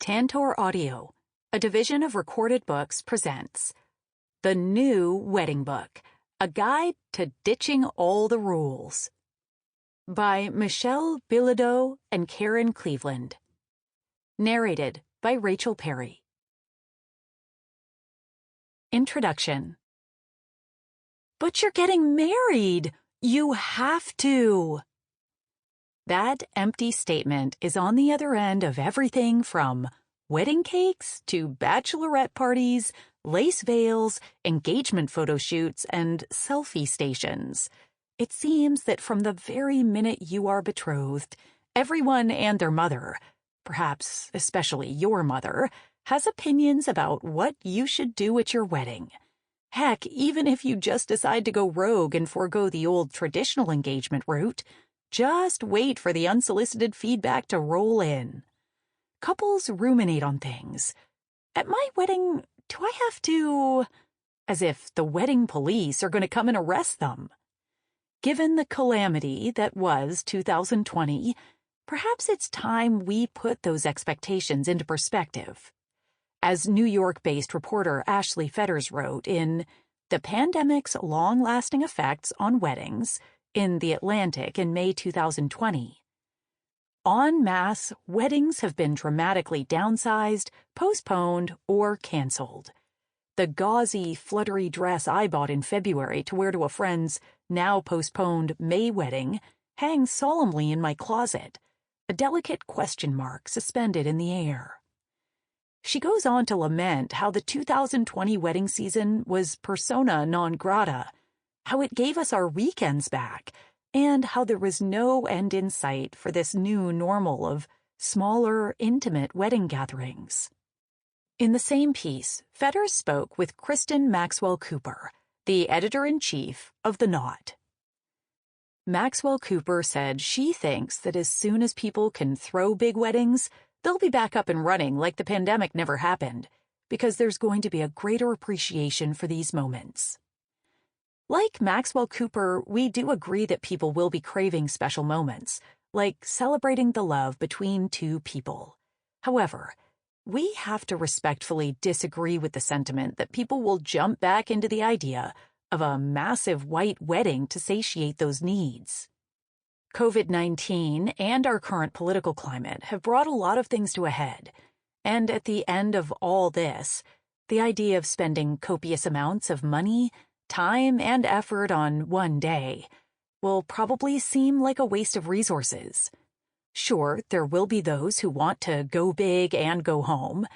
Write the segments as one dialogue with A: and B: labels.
A: Tantor Audio, a division of Recorded Books, presents The New Wedding Book, A Guide to Ditching All the Rules, by Michelle Bilodeau and Karen Cleveland. Narrated by Rachel Perry. Introduction. But you're getting married! You have to! That empty statement is on the other end of everything from wedding cakes to bachelorette parties, lace veils, engagement photo shoots, and selfie stations. It seems that from the very minute you are betrothed, everyone and their mother, perhaps especially your mother, has opinions about what you should do at your wedding. Heck, even if you just decide to go rogue and forego the old traditional engagement route, just wait for the unsolicited feedback to roll in. Couples ruminate on things. At my wedding, do I have to... As if the wedding police are going to come and arrest them. Given the calamity that was 2020, perhaps it's time we put those expectations into perspective. As New York-based reporter Ashley Fetters wrote in The Pandemic's Long-Lasting Effects on Weddings in The Atlantic in May 2020, en masse, weddings have been dramatically downsized, postponed, or canceled. The gauzy, fluttery dress I bought in February to wear to a friend's now-postponed May wedding hangs solemnly in my closet, a delicate question mark suspended in the air. She goes on to lament how the 2020 wedding season was persona non grata, how it gave us our weekends back, and how there was no end in sight for this new normal of smaller, intimate wedding gatherings. In the same piece, Fetters spoke with Kristen Maxwell Cooper, the editor-in-chief of The Knot. Maxwell Cooper said she thinks that as soon as people can throw big weddings, they'll be back up and running like the pandemic never happened, because there's going to be a greater appreciation for these moments. Like Maxwell Cooper, we do agree that people will be craving special moments, like celebrating the love between two people. However, we have to respectfully disagree with the sentiment that people will jump back into the idea of a massive white wedding to satiate those needs. COVID-19 and our current political climate have brought a lot of things to a head, and at the end of all this, the idea of spending copious amounts of money, time, and effort on one day will probably seem like a waste of resources. Sure, there will be those who want to go big and go home,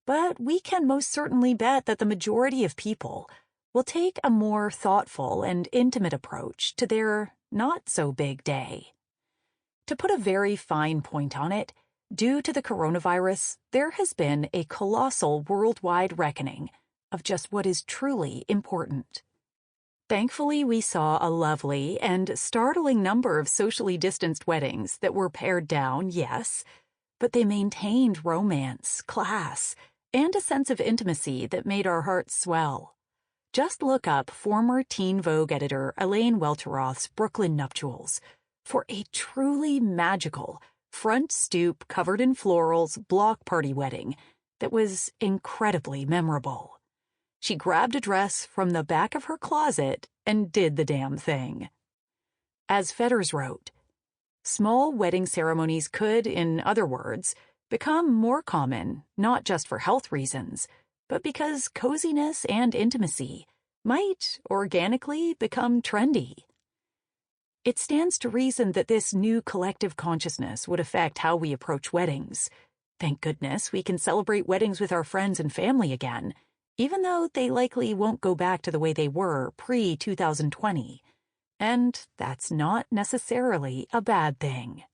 A: but we can most certainly bet that the majority of people will take a more thoughtful and intimate approach to their not-so-big day. To put a very fine point on it, due to the coronavirus, there has been a colossal worldwide reckoning of just what is truly important. Thankfully, we saw a lovely and startling number of socially distanced weddings that were pared down, yes, but they maintained romance, class, and a sense of intimacy that made our hearts swell. Just look up former Teen Vogue editor Elaine Welteroth's Brooklyn Nuptials for a truly magical, front-stoop, covered in florals, block party wedding that was incredibly memorable. She grabbed a dress from the back of her closet and did the damn thing. As Fetters wrote, small wedding ceremonies could, in other words, become more common, not just for health reasons, but because coziness and intimacy might organically become trendy. It stands to reason that this new collective consciousness would affect how we approach weddings. Thank goodness we can celebrate weddings with our friends and family again, even though they likely won't go back to the way they were pre-2020. And that's not necessarily a bad thing.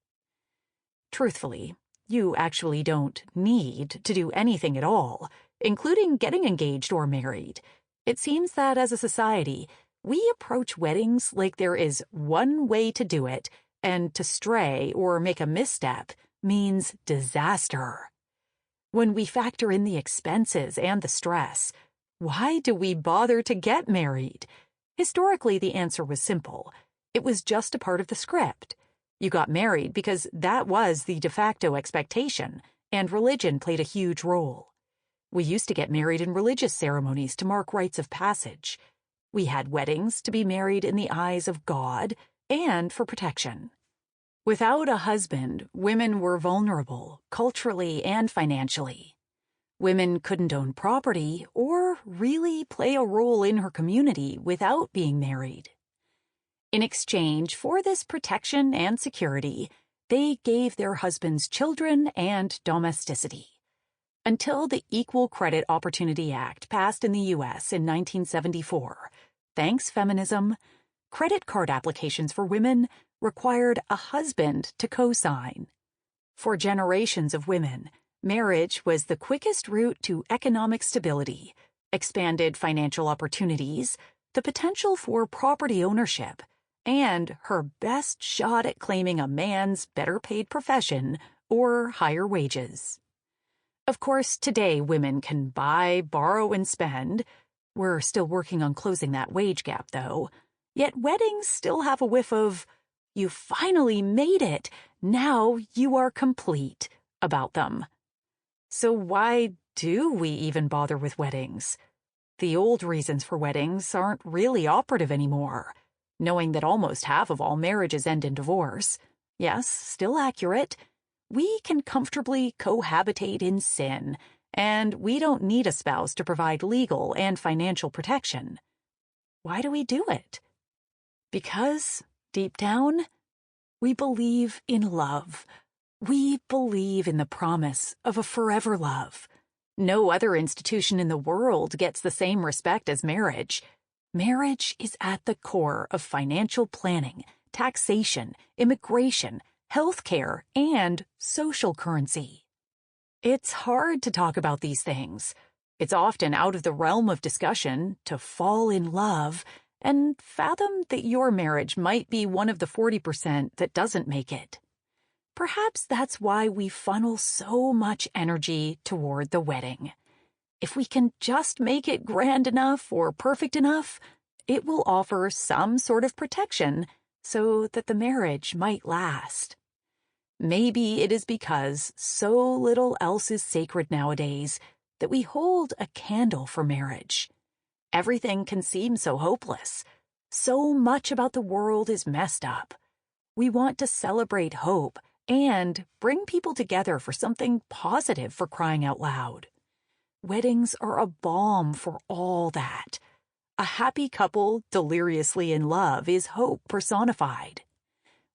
A: Truthfully, you actually don't need to do anything at all, including getting engaged or married. It seems that as a society, we approach weddings like there is one way to do it, and to stray or make a misstep means disaster. When we factor in the expenses and the stress, why do we bother to get married? Historically, the answer was simple. It was just a part of the script. You got married because that was the de facto expectation, and religion played a huge role. We used to get married in religious ceremonies to mark rites of passage. We had weddings to be married in the eyes of God and for protection. Without a husband, women were vulnerable, culturally and financially. Women couldn't own property or really play a role in her community without being married. In exchange for this protection and security, they gave their husbands children and domesticity. Until the Equal Credit Opportunity Act passed in the U.S. in 1974, thanks feminism, credit card applications for women required a husband to co-sign. For generations of women, marriage was the quickest route to economic stability, expanded financial opportunities, the potential for property ownership, and her best shot at claiming a man's better-paid profession or higher wages. Of course, today women can buy, borrow, and spend. We're still working on closing that wage gap, though. Yet weddings still have a whiff of, "You finally made it. Now you are complete," about them. So why do we even bother with weddings? The old reasons for weddings aren't really operative anymore. Knowing that almost half of all marriages end in divorce. Yes, still accurate. We can comfortably cohabitate in sin, and we don't need a spouse to provide legal and financial protection. Why do we do it? Because, deep down, we believe in love. We believe in the promise of a forever love. No other institution in the world gets the same respect as marriage. Marriage is at the core of financial planning, taxation, immigration, healthcare, and social currency. It's hard to talk about these things. It's often out of the realm of discussion to fall in love and fathom that your marriage might be one of the 40% that doesn't make it. Perhaps that's why we funnel so much energy toward the wedding. If we can just make it grand enough or perfect enough, it will offer some sort of protection so that the marriage might last. Maybe it is because so little else is sacred nowadays that we hold a candle for marriage. Everything can seem so hopeless. So much about the world is messed up. We want to celebrate hope and bring people together for something positive, for crying out loud. Weddings are a balm for all that. A happy couple deliriously in love is hope personified.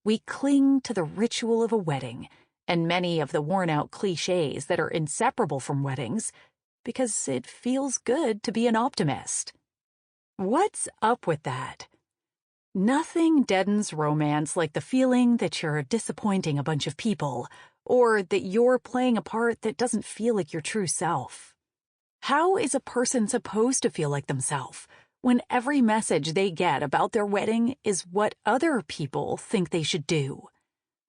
A: We cling to the ritual of a wedding and many of the worn-out cliches that are inseparable from weddings because it feels good to be an optimist. What's up with that? Nothing deadens romance like the feeling that you're disappointing a bunch of people or that you're playing a part that doesn't feel like your true self. How is a person supposed to feel like themselves when every message they get about their wedding is what other people think they should do?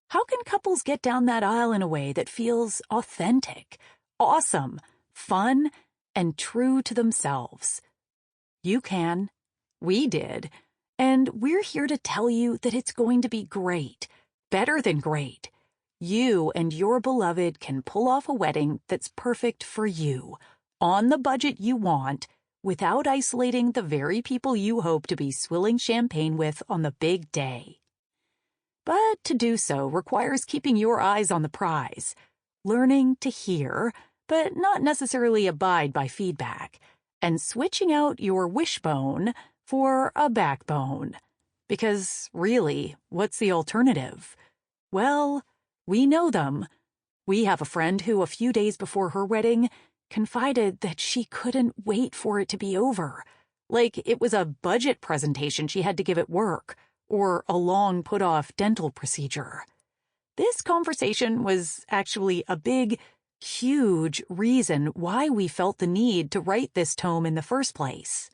A: How can couples get down that aisle in a way that feels authentic, awesome, fun, and true to themselves? You can. We did. And we're here to tell you that it's going to be great, better than great. You and your beloved can pull off a wedding that's perfect for you, on the budget you want, without isolating the very people you hope to be swilling champagne with on the big day. But to do so requires keeping your eyes on the prize, learning to hear, but not necessarily abide by feedback, and switching out your wishbone for a backbone. Because really, what's the alternative? Well, we know them. We have a friend who, a few days before her wedding, confided that she couldn't wait for it to be over, like it was a budget presentation she had to give at work, or a long put-off dental procedure. This conversation was actually a big, huge reason why we felt the need to write this tome in the first place.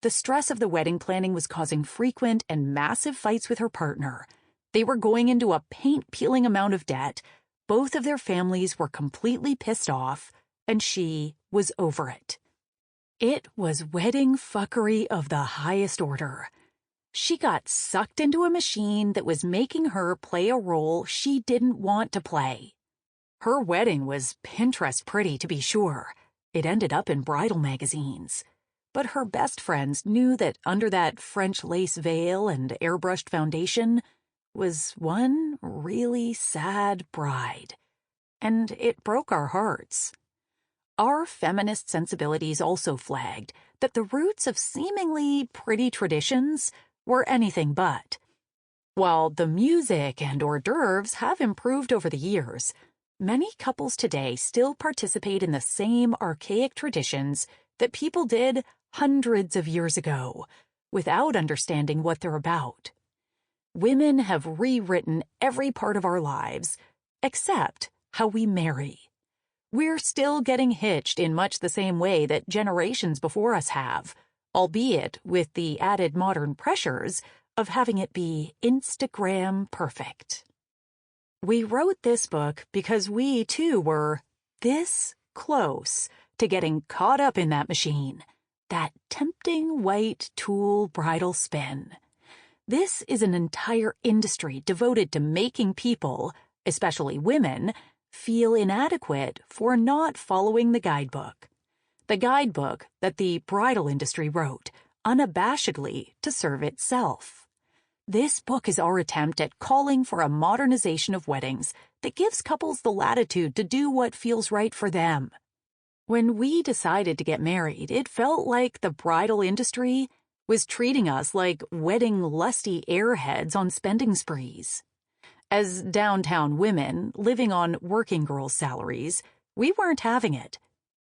A: The stress of the wedding planning was causing frequent and massive fights with her partner. They were going into a paint-peeling amount of debt, both of their families were completely pissed off, and she was over it. It was wedding fuckery of the highest order. She got sucked into a machine that was making her play a role she didn't want to play. Her wedding was Pinterest pretty, to be sure. It ended up in bridal magazines. But her best friends knew that under that French lace veil and airbrushed foundation was one really sad bride. And it broke our hearts. Our feminist sensibilities also flagged that the roots of seemingly pretty traditions were anything but. While the music and hors d'oeuvres have improved over the years, many couples today still participate in the same archaic traditions that people did hundreds of years ago, without understanding what they're about. Women have rewritten every part of our lives, except how we marry. We're still getting hitched in much the same way that generations before us have, albeit with the added modern pressures of having it be Instagram perfect. We wrote this book because we, too, were this close to getting caught up in that machine, that tempting white tulle bridal spin. This is an entire industry devoted to making people, especially women, feel inadequate for not following the guidebook. The guidebook that the bridal industry wrote, unabashedly, to serve itself. This book is our attempt at calling for a modernization of weddings that gives couples the latitude to do what feels right for them. When we decided to get married, it felt like the bridal industry was treating us like wedding lusty airheads on spending sprees. As downtown women living on working girl salaries, we weren't having it.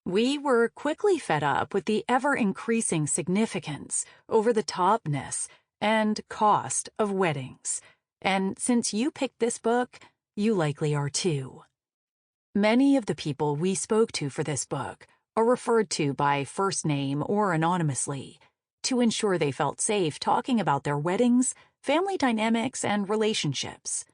A: We were quickly fed up with the ever-increasing significance, over-the-topness, and cost of weddings. And since you picked this book, you likely are too. Many of the people we spoke to for this book are referred to by first name or anonymously, to ensure they felt safe talking about their weddings, family dynamics, and relationships.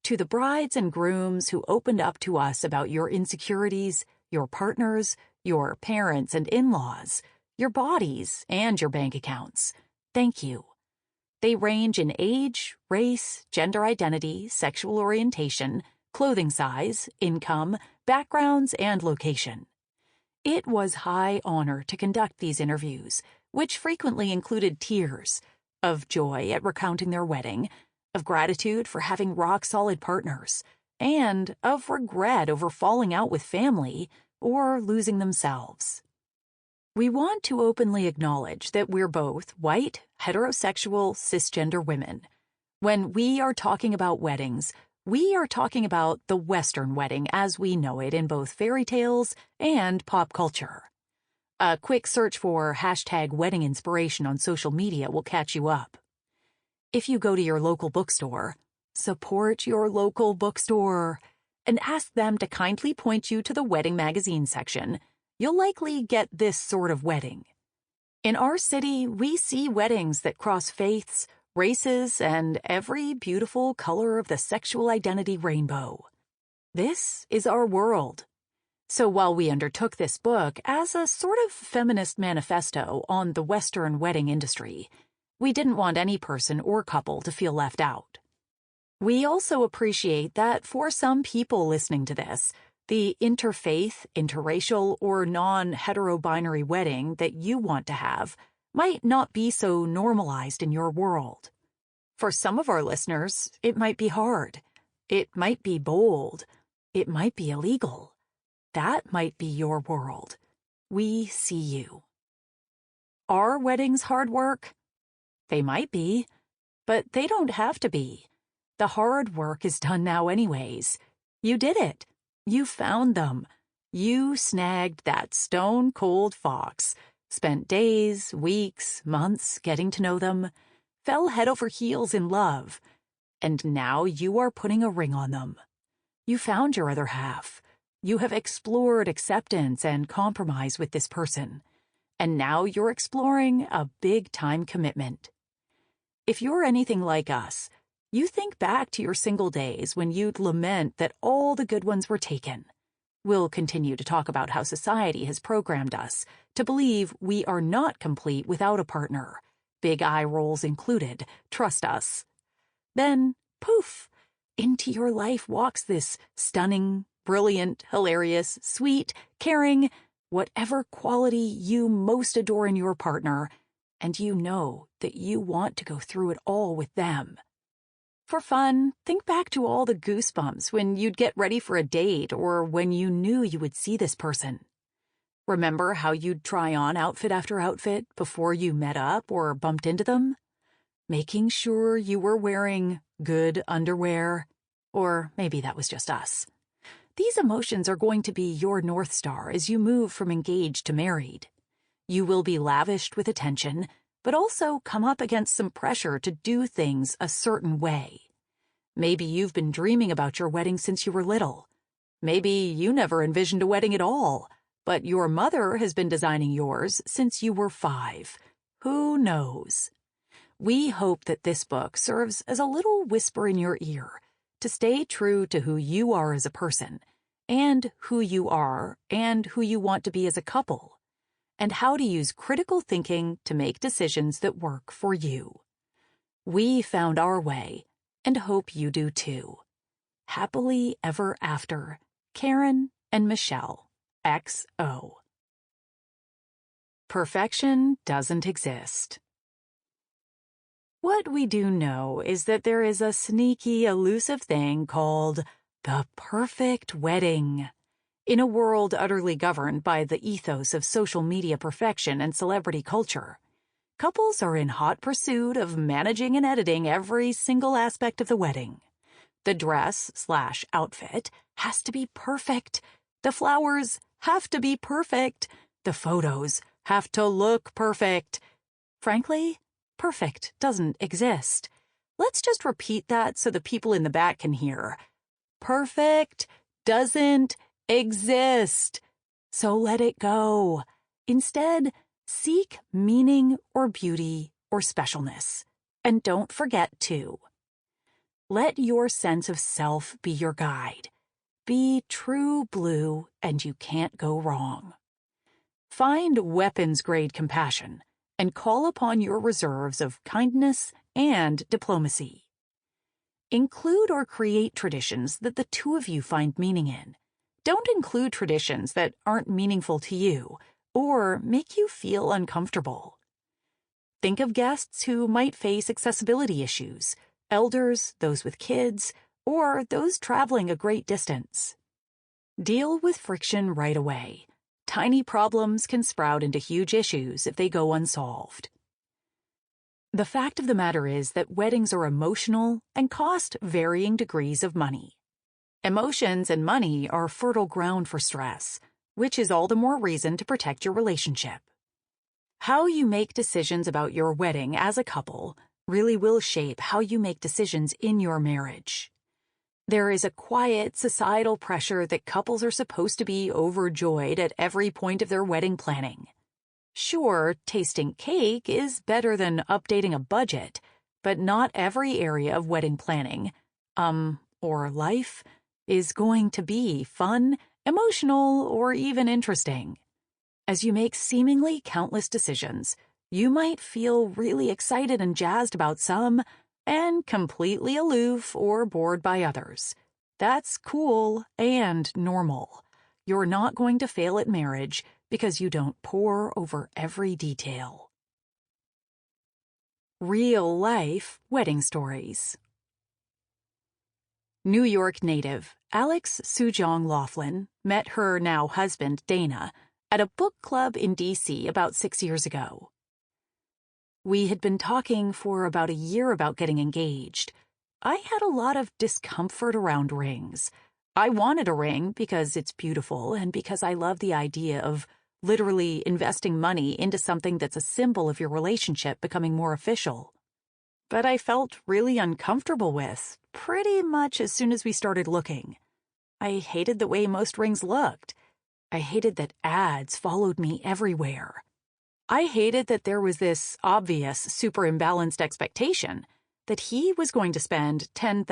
A: To the brides and grooms who opened up to us about your insecurities, your partners, your parents and in-laws, your bodies, and your bank accounts, thank you. They range in age, race, gender identity, sexual orientation, clothing size, income, backgrounds, and location. It was high honor to conduct these interviews, which frequently included tears of joy at recounting their wedding, of gratitude for having rock-solid partners, and of regret over falling out with family or losing themselves. We want to openly acknowledge that we're both white, heterosexual, cisgender women. When we are talking about weddings, we are talking about the Western wedding as we know it in both fairy tales and pop culture. A quick search for #wedding inspiration on social media will catch you up. If you go to your local bookstore, support your local bookstore and ask them to kindly point you to the wedding magazine section. You'll likely get this sort of wedding. In our city, we see weddings that cross faiths, races, and every beautiful color of the sexual identity rainbow. This is our world. So while we undertook this book as a sort of feminist manifesto on the Western wedding industry, we didn't want any person or couple to feel left out. We also appreciate that for some people listening to this, the interfaith, interracial, or non-hetero-binary wedding that you want to have might not be so normalized in your world. For some of our listeners, it might be hard. It might be bold. It might be illegal. That might be your world. We see you. Are weddings hard work? They might be, but they don't have to be. The hard work is done now anyways. You did it. You found them. You snagged that stone-cold fox, spent days, weeks, months getting to know them, fell head over heels in love, and now you are putting a ring on them. You found your other half. You have explored acceptance and compromise with this person, and now you're exploring a big-time commitment. If you're anything like us, you think back to your single days when you'd lament that all the good ones were taken. We'll continue to talk about how society has programmed us to believe we are not complete without a partner, big eye rolls included, trust us. Then, poof, into your life walks this stunning, brilliant, hilarious, sweet, caring, whatever quality you most adore in your partner, and you know that you want to go through it all with them. For fun, think back to all the goosebumps when you'd get ready for a date or when you knew you would see this person. Remember how you'd try on outfit after outfit before you met up or bumped into them? Making sure you were wearing good underwear. Or maybe that was just us. These emotions are going to be your North Star as you move from engaged to married. You will be lavished with attention, but also come up against some pressure to do things a certain way. Maybe you've been dreaming about your wedding since you were little. Maybe you never envisioned a wedding at all, but your mother has been designing yours since you were 5. Who knows? We hope that this book serves as a little whisper in your ear to stay true to who you are as a person, and who you are and who you want to be as a couple, and how to use critical thinking to make decisions that work for you. We found our way, and hope you do too. Happily ever after, Karen and Michelle, XO. Perfection doesn't exist. What we do know is that there is a sneaky, elusive thing called the perfect wedding. In a world utterly governed by the ethos of social media perfection and celebrity culture, couples are in hot pursuit of managing and editing every single aspect of the wedding. The dress/outfit has to be perfect. The flowers have to be perfect. The photos have to look perfect. Frankly, perfect doesn't exist. Let's just repeat that so the people in the back can hear. Perfect doesn't exist. So let it go. Instead, seek meaning or beauty or specialness. And don't forget to let your sense of self be your guide. Be true blue and you can't go wrong. Find weapons-grade compassion and call upon your reserves of kindness and diplomacy. Include or create traditions that the two of you find meaning in. Don't include traditions that aren't meaningful to you or make you feel uncomfortable. Think of guests who might face accessibility issues, elders, those with kids, or those traveling a great distance. Deal with friction right away. Tiny problems can sprout into huge issues if they go unsolved. The fact of the matter is that weddings are emotional and cost varying degrees of money. Emotions and money are fertile ground for stress, which is all the more reason to protect your relationship. How you make decisions about your wedding as a couple really will shape how you make decisions in your marriage. There is a quiet societal pressure that couples are supposed to be overjoyed at every point of their wedding planning. Sure, tasting cake is better than updating a budget, but not every area of wedding planning, or life, is going to be fun, emotional, or even interesting. As you make seemingly countless decisions, you might feel really excited and jazzed about some, and completely aloof or bored by others. That's cool and normal. You're not going to fail at marriage because you don't pore over every detail. Real-life wedding stories. New York native Alex Sujong Laughlin met her now husband Dana at a book club in D.C. about 6 years ago. We had been talking for about a year about getting engaged. I had a lot of discomfort around rings. I wanted a ring because it's beautiful and because I love the idea of literally investing money into something that's a symbol of your relationship becoming more official. But I felt really uncomfortable with, pretty much as soon as we started looking. I hated the way most rings looked. I hated that ads followed me everywhere. I hated that there was this obvious, super imbalanced expectation that he was going to spend $10,000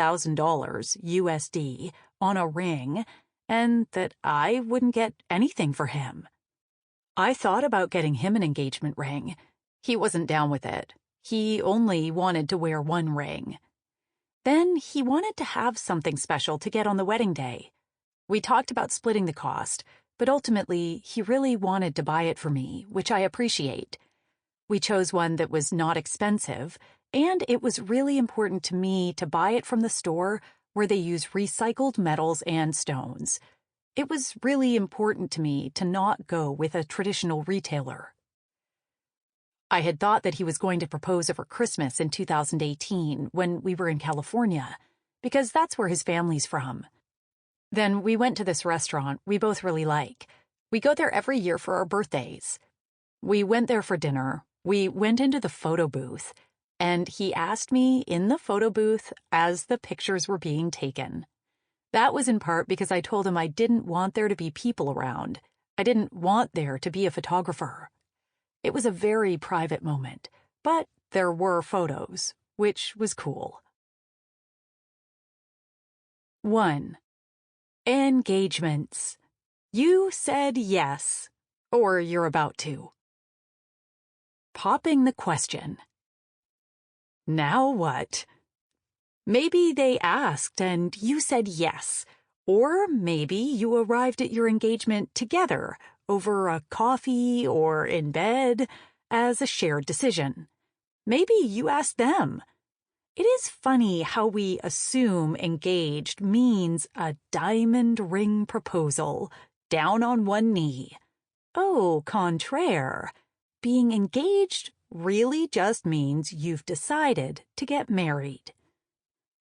A: USD on a ring and that I wouldn't get anything for him. I thought about getting him an engagement ring. He wasn't down with it. He only wanted to wear one ring. Then he wanted to have something special to get on the wedding day. We talked about splitting the cost, but ultimately he really wanted to buy it for me, which I appreciate. We chose one that was not expensive, and it was really important to me to buy it from the store where they use recycled metals and stones. It was really important to me to not go with a traditional retailer. I had thought that he was going to propose over Christmas in 2018 when we were in California, because that's where his family's from. Then we went to this restaurant we both really like. We go there every year for our birthdays. We went there for dinner. We went into the photo booth, and he asked me in the photo booth as the pictures were being taken. That was in part because I told him I didn't want there to be people around. I didn't want there to be a photographer. It was a very private moment, but there were photos, which was cool. 1. Engagements. You said yes, or you're about to. Popping the question. Now what? Maybe they asked and you said yes, or maybe you arrived at your engagement together over a coffee or in bed as a shared decision. Maybe you asked them. It is funny how we assume engaged means a diamond ring proposal, down on one knee. Au contraire. Being engaged really just means you've decided to get married.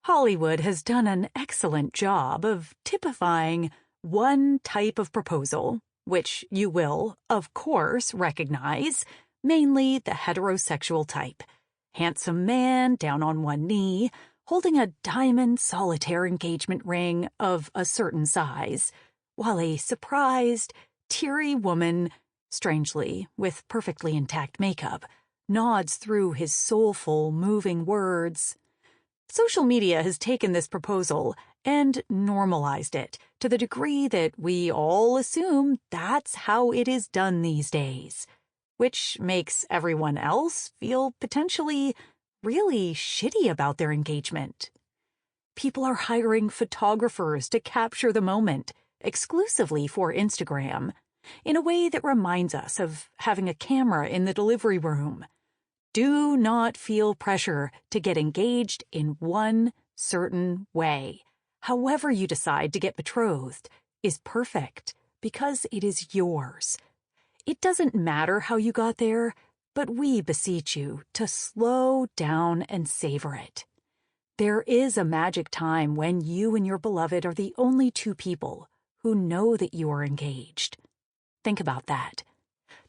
A: Hollywood has done an excellent job of typifying one type of proposal, which you will, of course, recognize, mainly the heterosexual type. Handsome man down on one knee, holding a diamond solitaire engagement ring of a certain size, while a surprised, teary woman, strangely, with perfectly intact makeup, nods through his soulful, moving words. Social media has taken this proposal and normalized it to the degree that we all assume that's how it is done these days, which makes everyone else feel potentially really shitty about their engagement. People are hiring photographers to capture the moment, exclusively for Instagram, in a way that reminds us of having a camera in the delivery room. Do not feel pressure to get engaged in one certain way. However you decide to get betrothed is perfect because it is yours. It doesn't matter how you got there, but we beseech you to slow down and savor it. There is a magic time when you and your beloved are the only two people who know that you are engaged. Think about that.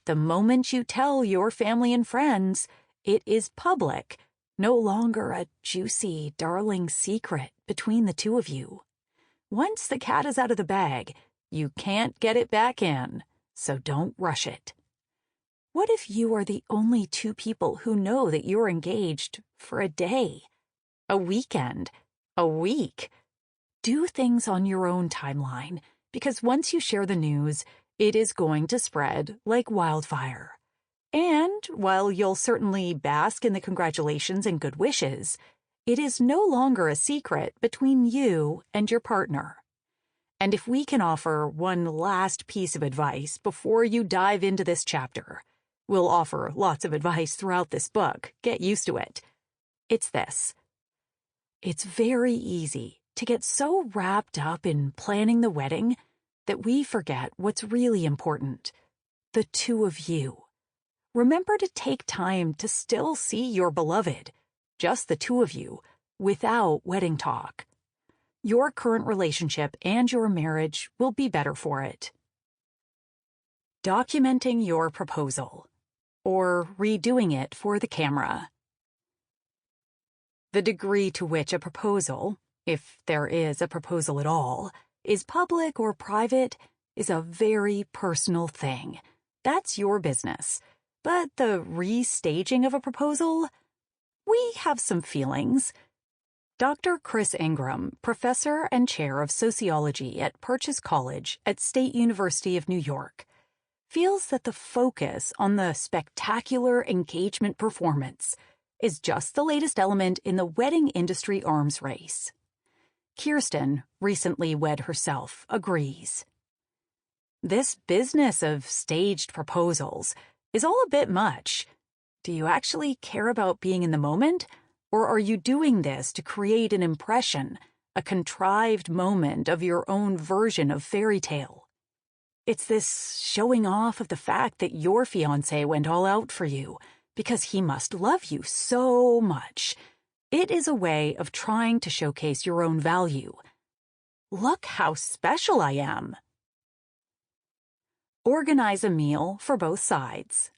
A: The moment you tell your family and friends, it is public, no longer a juicy, darling secret between the two of you. Once the cat is out of the bag, you can't get it back in, so don't rush it. What if you are the only two people who know that you're engaged for a day, a weekend, a week? Do things on your own timeline, because once you share the news, it is going to spread like wildfire. And while you'll certainly bask in the congratulations and good wishes, it is no longer a secret between you and your partner. And if we can offer one last piece of advice before you dive into this chapter, we'll offer lots of advice throughout this book, get used to it. It's this. It's very easy to get so wrapped up in planning the wedding that we forget what's really important, the two of you. Remember to take time to still see your beloved, just the two of you, without wedding talk. Your current relationship and your marriage will be better for it. Documenting your proposal, or redoing it for the camera. The degree to which a proposal, if there is a proposal at all, is public or private is a very personal thing. That's your business. But the restaging of a proposal? We have some feelings. Dr. Chris Ingram, professor and chair of sociology at Purchase College at State University of New York, feels that the focus on the spectacular engagement performance is just the latest element in the wedding industry arms race. Kirsten, recently wed herself, agrees. This business of staged proposals is all a bit much. Do you actually care about being in the moment? Or are you doing this to create an impression, a contrived moment of your own version of fairy tale? It's this showing off of the fact that your fiancé went all out for you because he must love you so much. It is a way of trying to showcase your own value. Look how special I am. Organize a meal for both sides.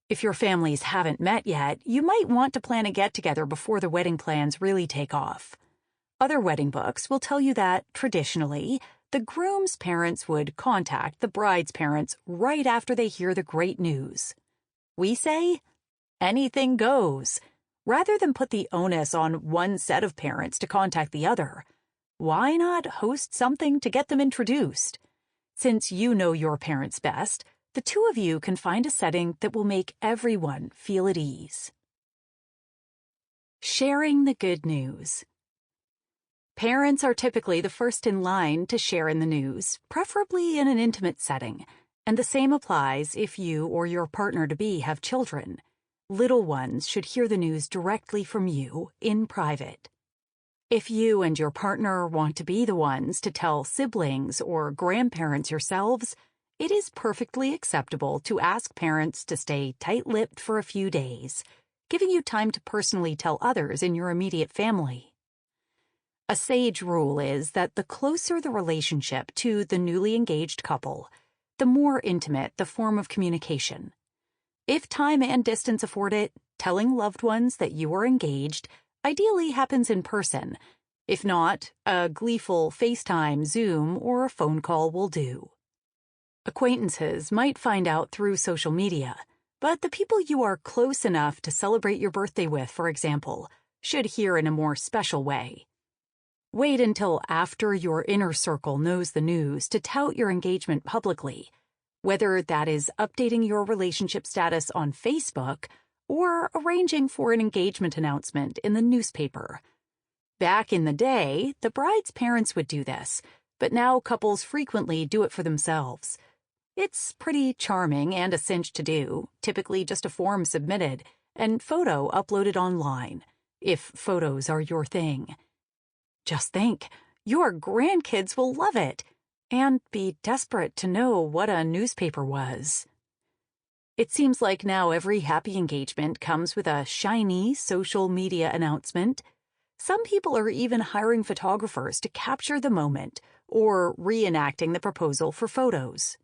A: If your families haven't met yet, you might want to plan a get-together before the wedding plans really take off. Other wedding books will tell you that, traditionally, the groom's parents would contact the bride's parents right after they hear the great news. We say, anything goes. Rather than put the onus on one set of parents to contact the other, why not host something to get them introduced? Since you know your parents best, the two of you can find a setting that will make everyone feel at ease. Sharing the good news. Parents are typically the first in line to share in the news, preferably in an intimate setting, and the same applies if you or your partner-to-be have children. Little ones should hear the news directly from you, in private. If you and your partner want to be the ones to tell siblings or grandparents yourselves, it is perfectly acceptable to ask parents to stay tight-lipped for a few days, giving you time to personally tell others in your immediate family. A sage rule is that the closer the relationship to the newly engaged couple, the more intimate the form of communication. If time and distance afford it, telling loved ones that you are engaged ideally happens in person. If not, a gleeful FaceTime, Zoom, or a phone call will do. Acquaintances might find out through social media, but the people you are close enough to celebrate your birthday with, for example, should hear in a more special way. Wait until after your inner circle knows the news to tout your engagement publicly, whether that is updating your relationship status on Facebook or arranging for an engagement announcement in the newspaper. Back in the day, the bride's parents would do this, but now couples frequently do it for themselves. It's pretty charming and a cinch to do, typically just a form submitted, and photo uploaded online, if photos are your thing. Just think, your grandkids will love it, and be desperate to know what a newspaper was. It seems like now every happy engagement comes with a shiny social media announcement. Some people are even hiring photographers to capture the moment, or reenacting the proposal for photos.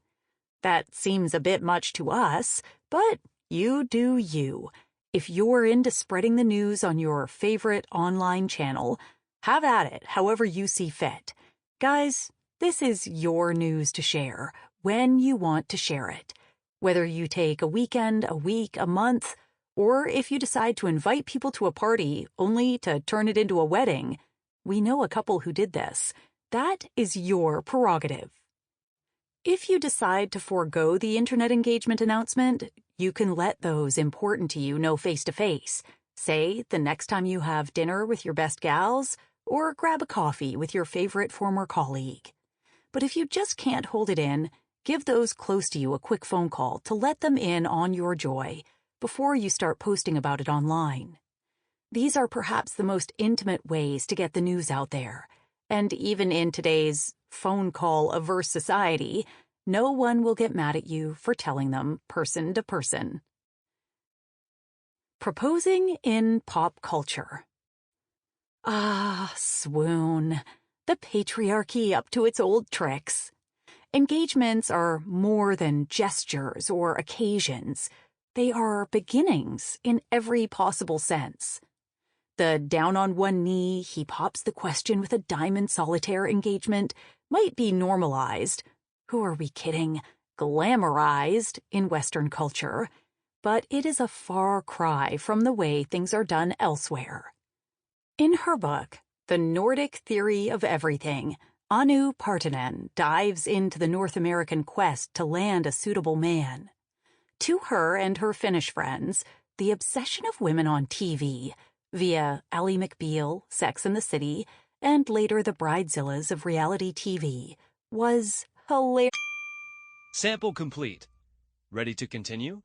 A: That seems a bit much to us, but you do you. If you're into spreading the news on your favorite online channel, have at it however you see fit. Guys, this is your news to share, when you want to share it. Whether you take a weekend, a week, a month, or if you decide to invite people to a party only to turn it into a wedding, we know a couple who did this. That is your prerogative. If you decide to forego the internet engagement announcement, you can let those important to you know face-to-face. Say, the next time you have dinner with your best gals, or grab a coffee with your favorite former colleague. But if you just can't hold it in, give those close to you a quick phone call to let them in on your joy before you start posting about it online. These are perhaps the most intimate ways to get the news out there, and even in today's phone call-averse society, no one will get mad at you for telling them person to person. Proposing in pop culture. Ah, swoon. The patriarchy up to its old tricks. Engagements are more than gestures or occasions. They are beginnings in every possible sense. The down on one knee, he pops the question with a diamond solitaire engagement might be normalized, who are we kidding, glamorized in Western culture, but it is a far cry from the way things are done elsewhere. In her book, The Nordic Theory of Everything, Anu Partanen dives into the North American quest to land a suitable man. To her and her Finnish friends, the obsession of women on TV, via Ally McBeal, Sex and the City, and later the bridezillas of reality TV, was hilarious.
B: Sample complete. Ready to continue?